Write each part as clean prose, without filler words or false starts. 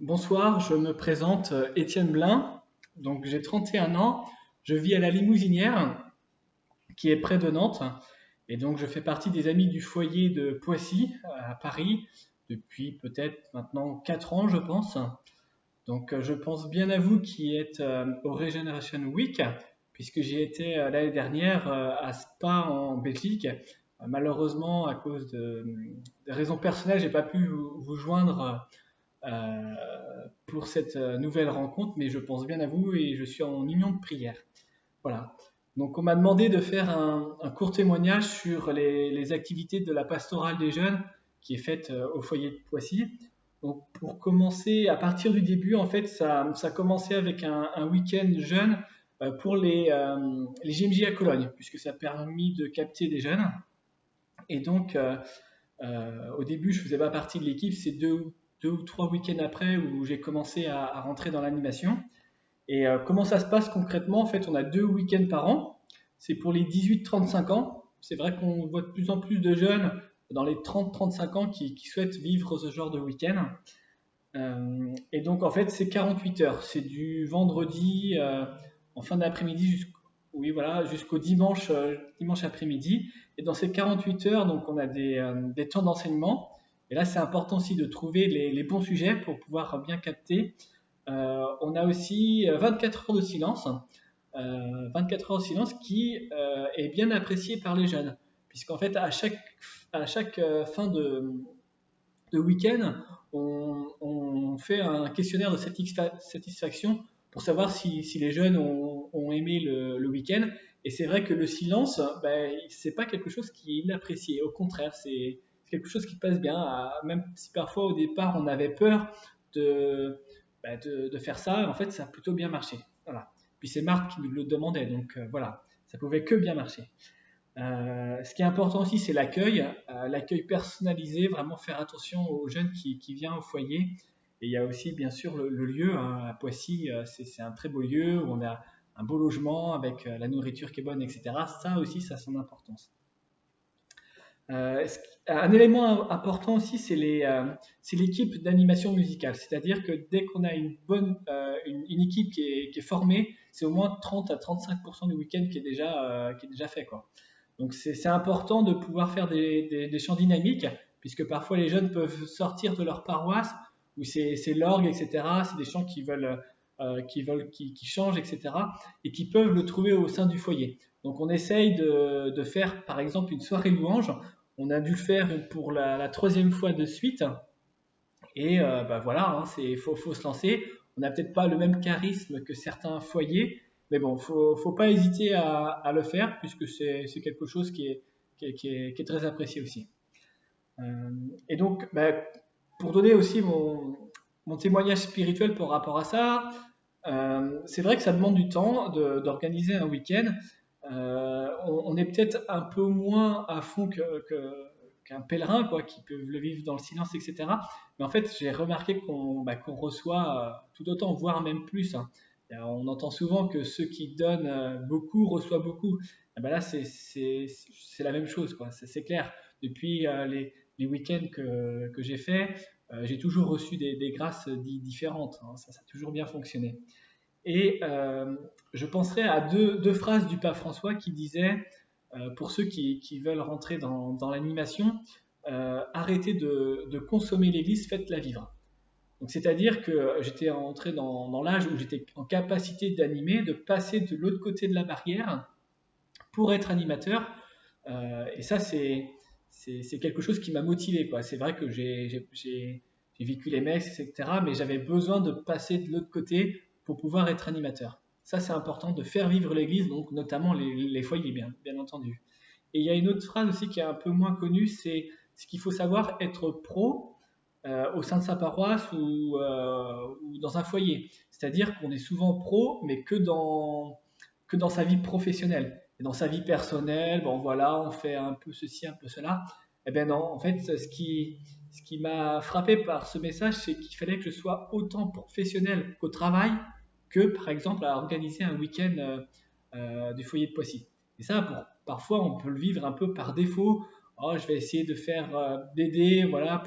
Bonsoir, je me présente Étienne Blin, donc j'ai 31 ans, je vis à la Limousinière, qui est près de Nantes, et donc je fais partie des amis du foyer de Poissy à Paris depuis peut-être maintenant 4 ans, je pense. Donc je pense bien à vous qui êtes au Regeneration Week, puisque j'y étais l'année dernière à Spa en Belgique. Malheureusement, à cause de raisons personnelles, j'ai pas pu vous joindre pour cette nouvelle rencontre, mais je pense bien à vous et je suis en union de prière. Voilà. Donc on m'a demandé de faire un court témoignage sur les activités de la pastorale des jeunes qui est faite au foyer de Poissy. Donc pour commencer, à partir du début, en fait, ça a commencé avec un week-end jeune pour les GMJ à Cologne, puisque ça a permis de capter des jeunes. Et donc, au début, je faisais pas partie de l'équipe, c'est deux ou trois week-ends après où j'ai commencé à rentrer dans l'animation. Et comment ça se passe concrètement? En fait, on a deux week-ends par an. C'est pour les 18-35 ans. C'est vrai qu'on voit de plus en plus de jeunes dans les 30-35 ans qui souhaitent vivre ce genre de week-end. Et donc, en fait, c'est 48 heures. C'est du vendredi en fin d'après-midi oui, voilà, jusqu'au dimanche, dimanche après-midi. Et dans ces 48 heures, donc, on a des temps d'enseignement. Et là, c'est important aussi de trouver les bons sujets pour pouvoir bien capter. On a aussi 24 heures de silence. 24 heures de silence qui est bien apprécié par les jeunes. Puisqu'en fait, à chaque fin de week-end, on fait un questionnaire de satisfaction pour savoir si les jeunes ont aimé le week-end. Et c'est vrai que le silence, ben, c'est pas quelque chose qui est inapprécié. Au contraire, c'est quelque chose qui passe bien. Même si parfois au départ on avait peur de, de faire ça, en fait ça a plutôt bien marché. Voilà. Puis c'est Marc qui nous le demandait, donc voilà, ça pouvait que bien marcher. Ce qui est important aussi, c'est l'accueil personnalisé, vraiment faire attention aux jeunes qui viennent au foyer. Et il y a aussi, bien sûr, le lieu, hein, à Poissy, c'est un très beau lieu où on a un beau logement avec la nourriture qui est bonne, etc. Ça aussi, ça a son importance. Un élément important aussi, c'est l'équipe d'animation musicale. C'est-à-dire que dès qu'on a une équipe qui est formée, c'est au moins 30 à 35% du week-end qui est déjà fait, quoi. Donc c'est important de pouvoir faire des chants dynamiques, puisque parfois les jeunes peuvent sortir de leur paroisse, où c'est l'orgue, etc. C'est des chants qui changent, etc. Et qui peuvent le trouver au sein du foyer. Donc on essaye de faire par exemple une soirée louange. On a dû le faire pour la troisième fois de suite. Et bah voilà, hein, faut se lancer. On n'a peut-être pas le même charisme que certains foyers, mais bon, faut pas hésiter à le faire puisque c'est quelque chose qui est très apprécié aussi. Euh, et donc, bah, pour donner aussi mon témoignage spirituel par rapport à ça, c'est vrai que ça demande du temps d'organiser un week-end. On est peut-être un peu moins à fond qu'un pèlerin, quoi, qui peut le vivre dans le silence, etc. Mais en fait, j'ai remarqué qu'on reçoit tout autant, voire même plus, hein. On entend souvent que ceux qui donnent beaucoup reçoivent beaucoup. Et ben là, c'est la même chose, quoi. C'est clair. Depuis les week-ends que j'ai faits, j'ai toujours reçu des grâces différentes, hein. Ça a toujours bien fonctionné. Et je penserai à deux phrases du pape François qui disaient, pour ceux qui veulent rentrer dans l'animation, arrêtez de consommer l'Église, faites-la vivre. Donc c'est-à-dire que j'étais entré dans l'âge où j'étais en capacité d'animer, de passer de l'autre côté de la barrière pour être animateur. Et ça, c'est quelque chose qui m'a motivé, quoi. C'est vrai que j'ai vécu les messes, etc. Mais j'avais besoin de passer de l'autre côté pour pouvoir être animateur. Ça, c'est important de faire vivre l'Église, donc notamment les foyers, bien entendu. Et il y a une autre phrase aussi qui est un peu moins connue, c'est ce qu'il faut savoir être pro au sein de sa paroisse ou dans un foyer. C'est-à-dire qu'on est souvent pro, mais que dans sa vie professionnelle. Et dans sa vie personnelle, bon voilà, on fait un peu ceci, un peu cela. Eh bien non, en fait, ce qui m'a frappé par ce message, c'est qu'il fallait que je sois autant professionnel qu'au travail que, par exemple, à organiser un week-end du foyer de Poissy. Et ça, parfois, on peut le vivre un peu par défaut. Oh, je vais essayer de faire d'aider, voilà,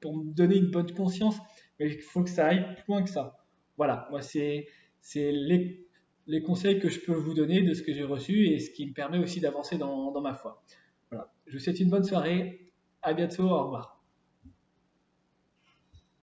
pour me donner une bonne conscience, mais il faut que ça aille plus loin que ça. Voilà, moi, c'est les conseils que je peux vous donner de ce que j'ai reçu et ce qui me permet aussi d'avancer dans ma foi. Voilà. Je vous souhaite une bonne soirée. À bientôt. Au revoir.